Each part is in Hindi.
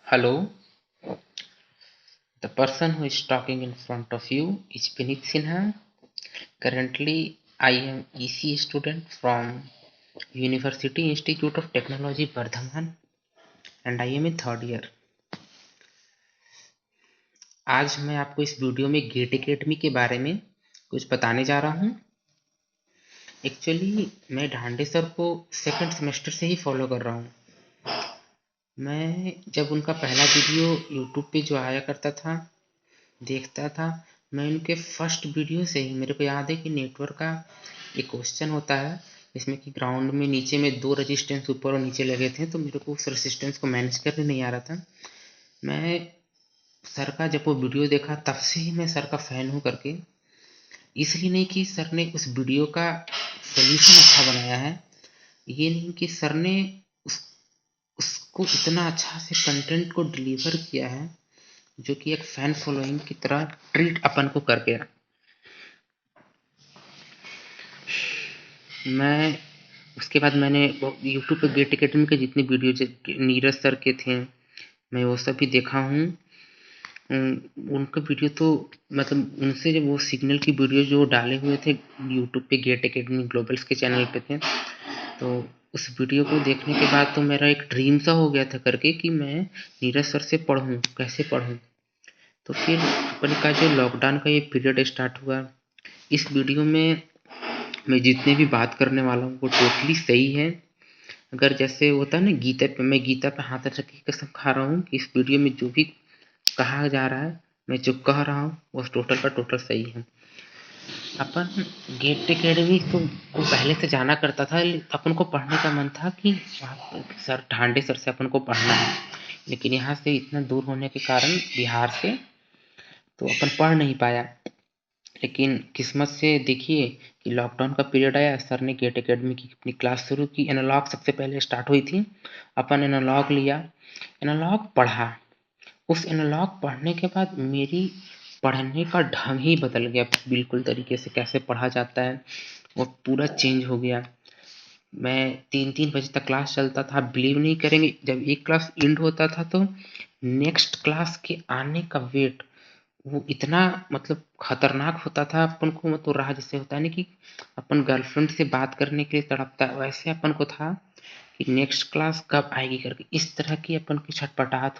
Hello, the person who is talking in front of you is Vineet Sinha. Currently, I am EC student from University Institute of Technology, Bardhaman, and I am in third year. आज मैं आपको इस वीडियो में गेट एकेडमी के बारे में कुछ बताने जा रहा हूँ। एक्चुअली मैं ढांडे सर को सेकंड सेमेस्टर से ही फॉलो कर रहा हूँ। मैं जब उनका पहला वीडियो यूट्यूब पे जो आया करता था देखता था, मैं उनके फर्स्ट वीडियो से ही मेरे को याद है कि नेटवर्क का एक क्वेश्चन होता है जिसमें कि ग्राउंड में नीचे में 2 रेजिस्टेंस ऊपर और नीचे लगे थे, तो मेरे को उस रेजिस्टेंस को मैनेज करने नहीं आ रहा था। मैं सर का जब वो वीडियो देखा तब से ही मैं सर का फ़ैन हूँ करके, इसलिए नहीं कि सर ने उस वीडियो का सोल्यूशन अच्छा बनाया है, ये नहीं कि सर ने उस उसको इतना अच्छा से कंटेंट को डिलीवर किया है जो कि एक फैन फॉलोइंग की तरह ट्रीट अपन को कर गया। मैं उसके बाद मैंने यूट्यूब पे गेट एकेडमी के जितने वीडियो नीरज सर के थे, मैं वो सब भी देखा हूँ। उनका वीडियो तो मतलब उनसे जब वो सिग्नल की वीडियो जो डाले हुए थे यूट्यूब पे गेट एकेडमी ग्लोबल्स के चैनल पे थे, तो उस वीडियो को देखने के बाद तो मेरा एक ड्रीम सा हो गया था करके कि मैं नीरज सर से पढ़ूँ, कैसे पढ़ूँ। तो फिर अपन का जो लॉकडाउन का ये पीरियड स्टार्ट हुआ, इस वीडियो में मैं जितने भी बात करने वाला हूँ वो टोटली सही है। अगर जैसे होता है ना गीता पे, मैं गीता पे हाथ रख के कसम खा रहा हूँ कि इस वीडियो में जो भी कहा जा रहा है, मैं जो कह रहा हूँ वो टोटल का टोटल सही है। अपन गेट एकेडमी तो को पहले से जाना करता था, अपन को पढ़ने का मन था कि सर ढांडे सर से अपन को पढ़ना है, लेकिन यहाँ से इतना दूर होने के कारण बिहार से तो अपन पढ़ नहीं पाया। लेकिन किस्मत से देखिए कि लॉकडाउन का पीरियड आया, सर ने गेट एकेडमी की अपनी क्लास शुरू की। एनालॉग सबसे पहले स्टार्ट हुई थी, अपन एनालॉग लिया, एनालॉग पढ़ा। उस एनालॉग पढ़ने के बाद मेरी पढ़ने का ढंग ही बदल गया, बिल्कुल तरीके से कैसे पढ़ा जाता है वो पूरा चेंज हो गया। मैं 3-3 बजे तक क्लास चलता था, आप बिलीव नहीं करेंगे, जब एक क्लास एंड होता था तो नेक्स्ट क्लास के आने का वेट वो इतना मतलब खतरनाक होता था अपन को। मतलब राह जैसे होता है ना कि अपन गर्लफ्रेंड से बात करने के लिए तड़पता है, वैसे अपन को था कि नेक्स्ट क्लास कब आएगी करके, इस तरह की अपन की छटपटाहट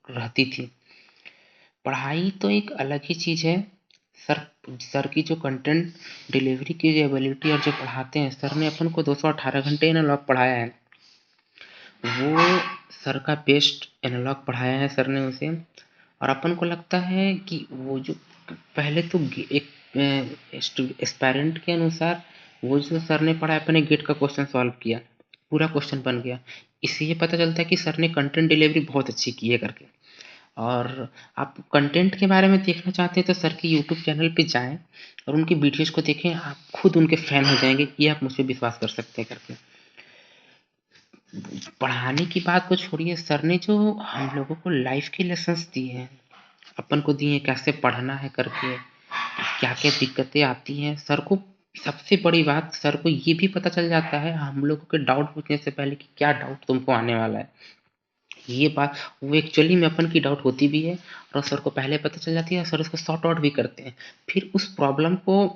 रहती थी। पढ़ाई तो एक अलग ही चीज़ है। सर सर की जो कंटेंट डिलीवरी की जो एबिलिटी और जो पढ़ाते हैं, सर ने अपन को 218 घंटे एनालॉग पढ़ाया है। वो सर का बेस्ट एनालॉग पढ़ाया है सर ने उसे। और अपन को लगता है कि वो जो पहले तो एक एस्पायरेंट के अनुसार वो जो सर ने पढ़ाया, अपने गेट का क्वेश्चन सॉल्व किया, पूरा क्वेश्चन बन गया। इससे ये पता चलता है कि सर ने कंटेंट डिलीवरी बहुत अच्छी की है करके। और आप कंटेंट के बारे में देखना चाहते हैं तो सर के यूट्यूब चैनल पे जाएं और उनकी वीडियोज़ को देखें, आप खुद उनके फ़ैन हो जाएँगे, ये आप मुझ पे विश्वास कर सकते हैं करके। पढ़ाने की बात को छोड़िए, सर ने जो हम लोगों को लाइफ़ के लेसन्स दिए हैं, अपन को दिए हैं कैसे पढ़ना है करके, क्या-क्या दिक्कतें आती हैं, सर को सबसे बड़ी बात सर को ये भी पता चल जाता है हम लोगों के डाउट पूछने से पहले कि क्या डाउट तुमको आने वाला है। ये बात वो एक्चुअली में अपन की डाउट होती भी है और सर को पहले पता चल जाती है और सर उसको सॉर्ट आउट भी करते हैं। फिर उस प्रॉब्लम को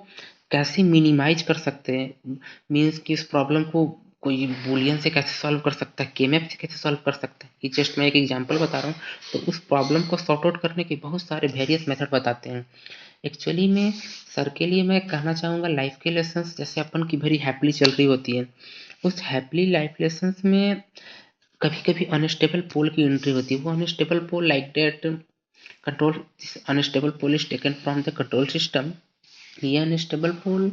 कैसे मिनिमाइज़ कर सकते हैं, मीन्स कि उस प्रॉब्लम को कोई बूलियन से कैसे सॉल्व कर सकता है, के-मैप से कैसे सॉल्व कर सकता है, ये जस्ट मैं एक एग्ज़ाम्पल बता रहा हूँ। तो उस प्रॉब्लम को सॉर्ट आउट करने के बहुत सारे वेरियस मेथड बताते हैं। एक्चुअली में सर के लिए मैं कहना चाहूँगा लाइफ़ के लेसन्स जैसे अपन की भरी हैप्पीली चल रही होती है, उस हैप्पीली लाइफ़ लेसन्स में कभी-कभी अनस्टेबल पोल की एंट्री होती है। वो unstable pole like that control unstable pole is taken from the control system. ये अनस्टेबल पोल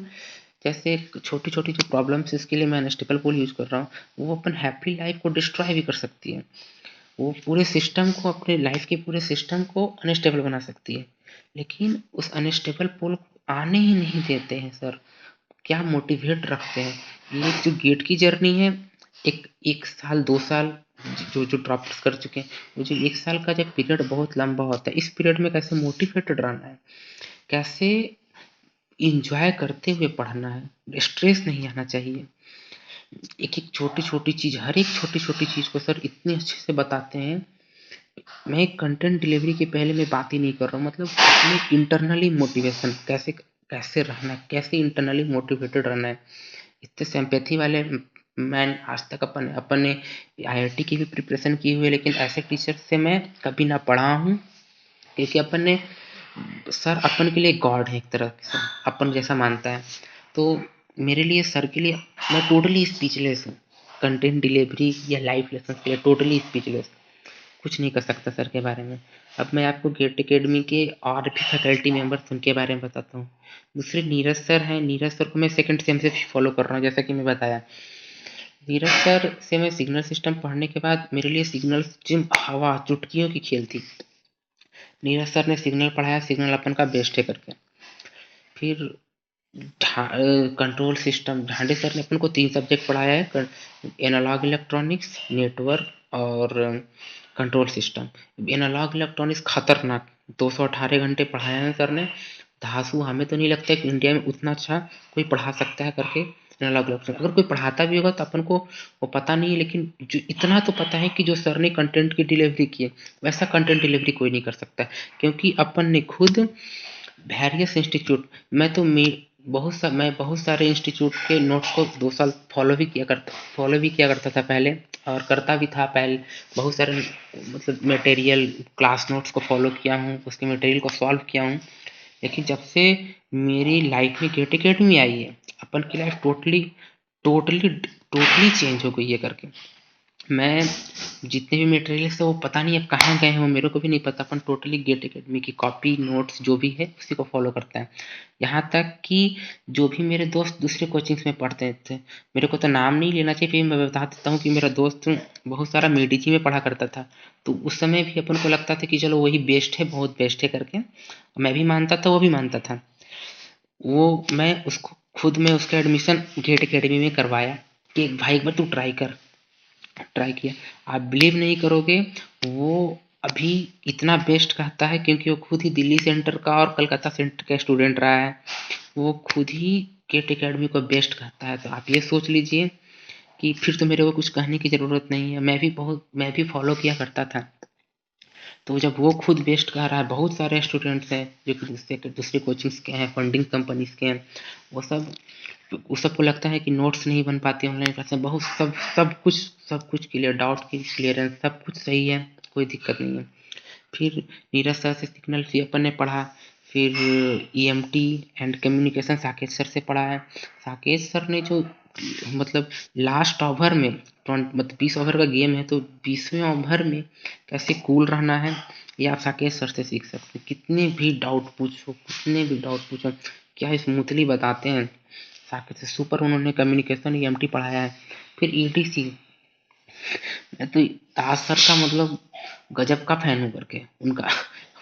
जैसे छोटी-छोटी जो प्रॉब्लम्स इसके लिए मैं अनस्टेबल पोल यूज़ कर रहा हूँ, वो अपन हैप्पी लाइफ़ को डिस्ट्रॉय भी कर सकती है। वो पूरे सिस्टम को अपने लाइफ़ के पूरे सिस्टम को अनस्टेबल बना सकती है। लेकिन उस अनस्टेबल पोल को आने ही नहीं देते हैं सर। क्या मोटिवेट रखते हैं। ये जो गेट की जर्नी है, एक 1 साल 2 साल जो जो ड्रॉप्स कर चुके हैं, वो जो 1 साल का जब पीरियड बहुत लंबा होता है, इस पीरियड में कैसे मोटिवेटेड रहना है, कैसे एन्जॉय करते हुए पढ़ना है, स्ट्रेस नहीं आना चाहिए। एक-एक छोटी-छोटी चीज़, हर एक छोटी-छोटी चीज़ को सर इतने अच्छे से बताते हैं मैं कंटेंट डिलीवरी के पहले मैं बात ही नहीं कर रहा हूँ, मतलब अपने इंटरनली मोटिवेशन कैसे कैसे रहना है, कैसे इंटरनली मोटिवेटेड रहना है। इतने सिंपैथी वाले मैं आज तक अपने आईआईटी की भी प्रिपरेशन की हुई है, लेकिन ऐसे टीचर से मैं कभी ना पढ़ा हूँ, क्योंकि अपन ने सर अपन के लिए गॉड है, एक तरह से अपन जैसा मानता है। तो मेरे लिए सर के लिए मैं टोटली स्पीचलेस हूँ, कंटेंट डिलीवरी या लाइफ लेसन के लिए टोटली स्पीचलेस, कुछ नहीं कर सकता सर के बारे में। अब मैं आपको गेट एकेडमी के और भी फैकल्टी मेंबर्स उनके बारे में बताता हूँ। दूसरे नीरज सर हैं, नीरज सर को मैं सेकंड सेम से फॉलो कर रहा हूँ, जैसा कि मैं बताया। नीरज सर से मैं सिग्नल सिस्टम पढ़ने के बाद मेरे लिए सिग्नल सिस्टम हवा चुटकियों की खेल थी। नीरज सर ने सिग्नल पढ़ाया, सिग्नल अपन का बेस्ट है करके। फिर कंट्रोल सिस्टम ढांडे सर ने अपन को 3 सब्जेक्ट पढ़ाया है, एनालॉग इलेक्ट्रॉनिक्स, नेटवर्क और कंट्रोल सिस्टम। एनालॉग इलेक्ट्रॉनिक्स खतरनाक 218 घंटे पढ़ाया है सर ने। धांसू, हमें तो नहीं लगता है कि इंडिया में उतना अच्छा कोई पढ़ा सकता है करके एनालॉग इलेक्ट्रॉनिक्स। अगर कोई पढ़ाता भी होगा तो अपन को वो पता नहीं है, लेकिन जो इतना तो पता है कि जो सर ने कंटेंट की डिलीवरी की है, वैसा कंटेंट डिलीवरी कोई नहीं कर सकता, क्योंकि अपन ने खुद वेरियस इंस्टीट्यूट, मैं बहुत सारे इंस्टीट्यूट के नोट्स को 2 साल फॉलो भी किया करता था पहले, और करता भी था पहले। बहुत सारे मतलब मटेरियल क्लास नोट्स को फॉलो किया हूँ, उसके मटेरियल को सॉल्व किया हूँ। लेकिन जब से मेरी लाइफ में गेट अकेडमी आई है, अपन की life totally totally totally change हो गई है करके। मैं जितने भी मटेरियल्स है वो पता नहीं अब कहाँ गए हैं, वो मेरे को भी नहीं पता। अपन टोटली गेट एकेडमी की कॉपी नोट्स जो भी है उसी को फॉलो करते हैं। यहाँ तक कि जो भी मेरे दोस्त दूसरे कोचिंग्स में पढ़ते थे, मेरे को तो नाम नहीं लेना चाहिए, फिर मैं बता देता हूँ कि मेरा दोस्त बहुत सारा मेडिची में पढ़ा करता था। तो उस समय भी अपन को लगता था कि चलो वही बेस्ट है, बहुत बेस्ट है करके। मैं भी मानता था, वो भी मानता था। वो मैं उसको खुद में उसका एडमिशन गेट एकेडमी में करवाया कि भाई एक बार तू ट्राई किया। आप बिलीव नहीं करोगे, वो अभी इतना बेस्ट कहता है, क्योंकि वो खुद ही दिल्ली सेंटर का और कलकत्ता सेंटर का स्टूडेंट रहा है। वो खुद ही गेट एकेडमी को बेस्ट कहता है। तो आप ये सोच लीजिए कि फिर तो मेरे को कुछ कहने की ज़रूरत नहीं है। मैं भी फॉलो किया करता था। तो जब वो खुद बेस्ट कह रहा है, बहुत सारे स्टूडेंट्स हैं जो कि दूसरे कोचिंग्स के हैं, फंडिंग कंपनीज के हैं, वो सब उस सबको लगता है कि नोट्स नहीं बन पाते ऑनलाइन क्लास में। बहुत सब कुछ क्लियर, डाउट की क्लियरेंस सब कुछ सही है, कोई दिक्कत नहीं है। फिर नीरज सर से सिग्नल से अपन ने पढ़ा। फिर EMT and communication Saket sir से पढ़ा है। साकेत सर ने जो मतलब लास्ट ओवर में मतलब 20 ओवर का गेम है, तो 20वें ओवर में कैसे कूल रहना है, ये आप साकेत सर से सीख सकते हैं। कितने भी डाउट पूछो, क्या स्मूथली बताते हैं साकेत से। सुपर उन्होंने कम्युनिकेशन ईएमटी पढ़ाया है। फिर ईडीसी, मैं तो दास सर का मतलब गजब का फैन हूँ करके उनका।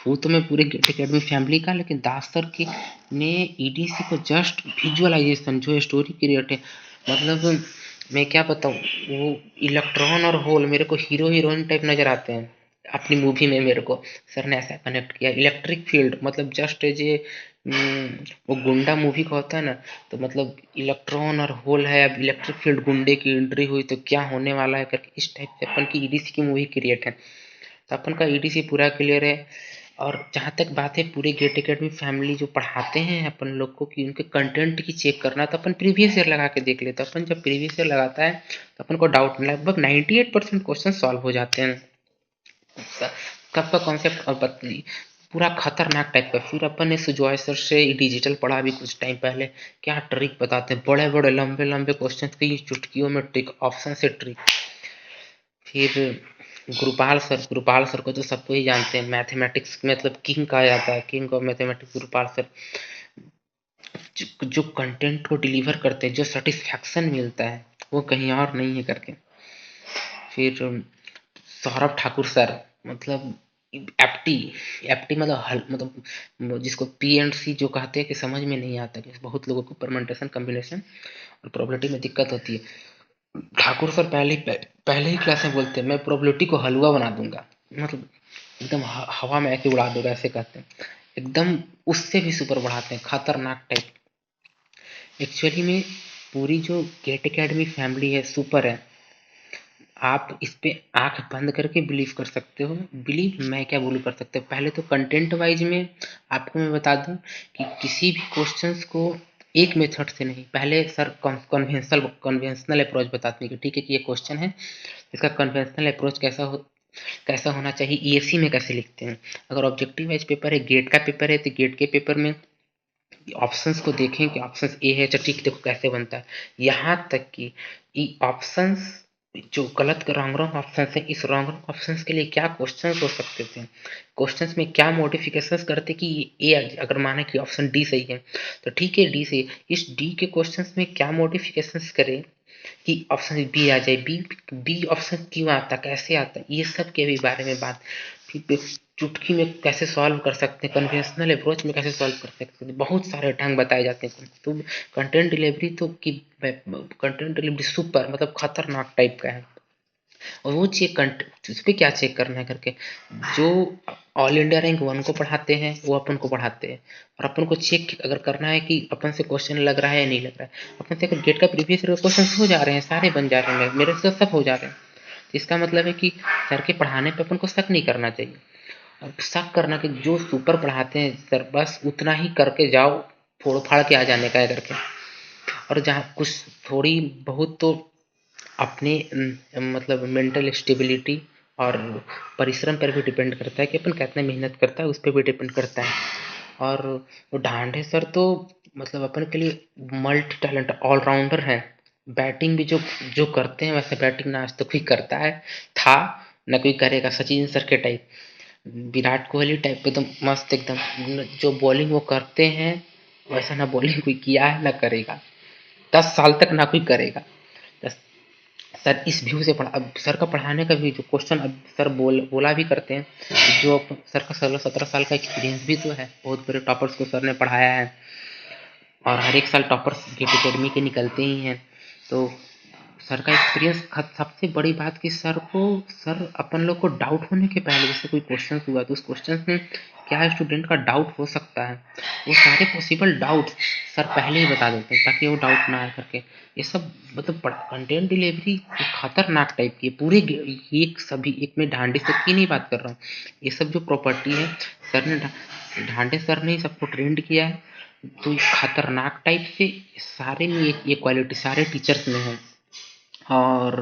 वो तो मैं पूरे गेट अकेडमी फैमिली का, लेकिन दास सर की ने ईडीसी को जस्ट विजुअलाइजेशन जो स्टोरी क्रिएट है, मतलब मैं क्या बताऊँ, वो इलेक्ट्रॉन और होल मेरे को हीरो हीरोइन टाइप नजर आते हैं अपनी मूवी में। मेरे को सर ने ऐसा कनेक्ट किया। इलेक्ट्रिक फील्ड मतलब जस्ट एज ए वो गुंडा मूवी का होता है ना, तो मतलब इलेक्ट्रॉन और होल है, अब इलेक्ट्रिक फील्ड गुंडे की एंट्री हुई तो क्या होने वाला है करके, इस टाइप से अपन की ईडीसी की मूवी क्रिएट है। तो अपन का ईडीसी पूरा क्लियर है। और जहाँ तक बात है पूरे गेट अकेडमी फैमिली जो पढ़ाते हैं अपन लोग को कि उनके कंटेंट की चेक करना, तो अपन प्रीवियस ईयर लगा के देख लेते हैं। अपन जब प्रीवियस ईयर लगाता है तो अपन को डाउट लगभग 98% क्वेश्चन सॉल्व हो जाते हैं। कब का कॉन्सेप्ट और पूरा खतरनाक टाइप का। फिर अपन ने सुजॉय सर से डिजिटल पढ़ा भी कुछ टाइम पहले। क्या ट्रिक बताते हैं, बड़े बड़े लंबे लंबे क्वेश्चन की चुटकियों में ट्रिक, ऑप्शन से ट्रिक। फिर गुरुपाल सर को तो सबको ही जानते हैं, मैथमेटिक्स मतलब किंग कहा जाता है, king of mathematics Gurupal sir. जो कंटेंट को डिलीवर करते हैं, जो सेटिस्फैक्शन मिलता है वो कहीं और नहीं है करके। फिर सौरभ ठाकुर सर, मतलब एप्टी एप्टी मतलब जिसको पी एंड सी जो कहते हैं कि समझ में नहीं आता, कि बहुत लोगों को परमेंटेशन कम्बिनेशन और प्रोबेबिलिटी में दिक्कत होती है। ठाकुर सर पहले ही क्लास में बोलते हैं मैं प्रोबेबिलिटी को हलवा बना दूंगा, मतलब एकदम हवा में ऐसे उड़ा दूंगा, ऐसे कहते हैं। एकदम उससे भी सुपर बढ़ाते हैं, खतरनाक टाइप। एक्चुअली में पूरी जो गेट एकेडमी फैमिली है सुपर है। आप इस पे आंख बंद करके बिलीव कर सकते हो। बिलीव मैं क्या बोलूँ कर सकते हो। पहले तो कंटेंट वाइज में आपको मैं बता दूं कि किसी भी क्वेश्चंस को एक मेथड से नहीं, पहले सर कन्वेंशनल अप्रोच बताते हैं कि ठीक है कि ये क्वेश्चन है, इसका कन्वेंशनल अप्रोच कैसा होना चाहिए, ईएससी में कैसे लिखते हैं। अगर ऑब्जेक्टिव वाइज पेपर है, गेट का पेपर है, तो गेट के पेपर में ऑप्शंस को देखें कि ऑप्शंस ए है, तो ठीक देखो कैसे बनता है। यहाँ तक कि ऑप्शंस जो गलत रॉन्ग रॉन्ग ऑप्शंस है, इस रॉन्ग रॉन्ग ऑप्शंस के लिए क्या क्वेश्चंस हो सकते थे, क्वेश्चंस में क्या मॉडिफिकेशंस करते कि ए, अगर माने कि ऑप्शन डी सही है तो ठीक है डी सही, इस डी के क्वेश्चंस में क्या मॉडिफिकेशंस करें कि ऑप्शन बी आ जाए। बी बी ऑप्शन क्यों आता, कैसे आता, ये सब के भी बारे में बात। फिर चुटकी में कैसे सॉल्व कर सकते हैं, कन्वेंशनल अप्रोच में कैसे सॉल्व कर सकते हैं, बहुत सारे ढंग बताए जाते हैं। तो कंटेंट डिलीवरी तो की कंटेंट डिलीवरी सुपर मतलब खतरनाक टाइप का है। और वो चेक उस पर क्या चेक करना है करके, जो ऑल इंडिया रैंक 1 को पढ़ाते हैं वो अपन को पढ़ाते हैं, और अपन को चेक अगर करना है कि अपन से क्वेश्चन लग रहा है या नहीं लग रहा है। अपन से अगर गेट का प्रीवियस क्वेश्चन हो जा रहे हैं, सारे बन जा रहे हैं, मेरे से सब हो जा रहे हैं, तो इसका मतलब है कि सर के पढ़ाने पे अपन को शक नहीं करना चाहिए। और शक करना कि जो सुपर पढ़ाते हैं सर बस उतना ही करके जाओ, फोड़ फाड़ के आ जाने का है करके। और जहाँ कुछ थोड़ी बहुत तो अपने मतलब मेंटल स्टेबिलिटी और परिश्रम पर भी डिपेंड करता है कि अपन कितने मेहनत करता है, उस पर भी डिपेंड करता है। और वो ढांढे सर तो मतलब अपन के लिए मल्टी टैलेंट ऑलराउंडर है। बैटिंग भी जो जो करते हैं वैसे बैटिंग ना आज तक कोई करता है था न कोई करेगा। सचिन सर के टाइप, विराट कोहली टाइप एकदम मस्त एकदम, जो बॉलिंग वो करते हैं वैसा ना बॉलिंग कोई किया है ना करेगा, 10 साल तक ना कोई करेगा। सर इस व्यू से पढ़ा, अब सर का पढ़ाने का भी जो क्वेश्चन अब सर बोला भी करते हैं, जो सर का 16-17 साल का एक्सपीरियंस भी तो है, बहुत बड़े टॉपर्स को सर ने पढ़ाया है और हर एक साल टॉपर्स गेट एकेडमी के निकलते ही हैं। तो सर का एक्सपीरियंस, सबसे बड़ी बात कि सर अपन लोग को डाउट होने के पहले जैसे कोई क्वेश्चन हुआ तो उस क्वेश्चन में क्या स्टूडेंट का डाउट हो सकता है, वो सारे पॉसिबल डाउट सर पहले ही बता देते हैं ताकि वो डाउट ना आए करके। ये सब मतलब कंटेंट डिलीवरी खतरनाक टाइप की है पूरे एक सभी एक में ढांडी तक की नहीं बात कर रहा हूँ। ये सब जो प्रॉपर्टी है सर ने ढांडे सर ने सबको ट्रेंड किया है, तो खतरनाक टाइप से सारे में ये क्वालिटी सारे टीचर्स में है। और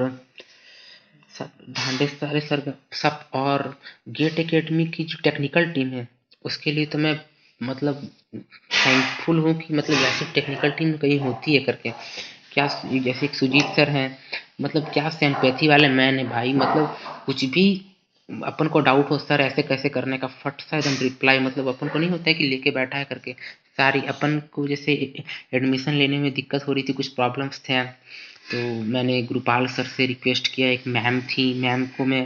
ढांढे सारे सर सब, और गेट एकेडमी की जो टेक्निकल टीम है उसके लिए तो मैं मतलब थैंकफुल हूँ कि मतलब ऐसी टेक्निकल टीम कहीं होती है करके। क्या जैसे एक सुजीत सर हैं, मतलब क्या सिंपैथी वाले मैन है भाई, मतलब कुछ भी अपन को डाउट हो सर ऐसे कैसे करने का फट सा एकदम रिप्लाई, मतलब अपन को नहीं होता है कि लेके बैठा है करके। सारी अपन को जैसे एडमिशन लेने में दिक्कत हो रही थी, कुछ प्रॉब्लम्स थे, तो मैंने गुरुपाल सर से रिक्वेस्ट किया, एक मैम थी, मैम को मैं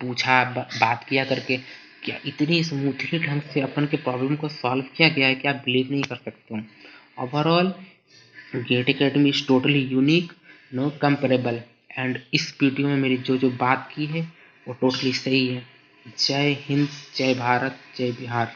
पूछा बात किया करके, क्या इतनी स्मूथली ढंग से अपन के प्रॉब्लम को सॉल्व किया गया है कि आप बिलीव नहीं कर सकते हो। Overall GATE Academy is totally unique, no comparable. And इस वीडियो में मेरी जो बात की है वो टोटली सही है। जय हिंद, जय भारत, जय बिहार।